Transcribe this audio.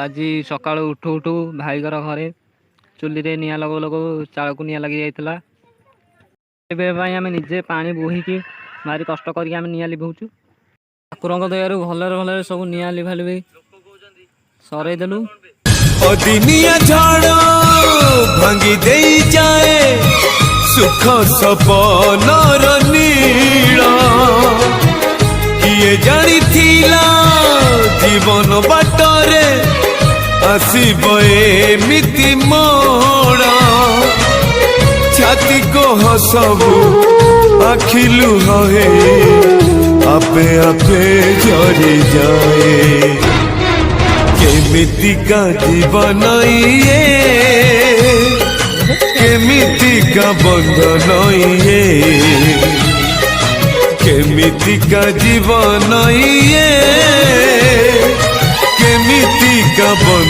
आज सका उठू उठू भाई घरे चुली रे निया लगो लगो चाल को निया लगी जाइतला। आम निजे पानी बोहिकी भारी कष्ट करके निया लिभौचु। ठाकुर दयार भलरे भलरे सब निया लिभा लिभे सरईदेलु। अदिनिया झाड़ भांगी दे जाए सुख सपनर नीड़ किए जानी थिला जीवन बाटरे आसीब एमिति मोड़ छाती को हसबू आखिलु हे आपे आपे झरी जाए केमितिका जीवन ये केमितिका बंधन ये केमितिका जीवन ये केमितिका बंधन।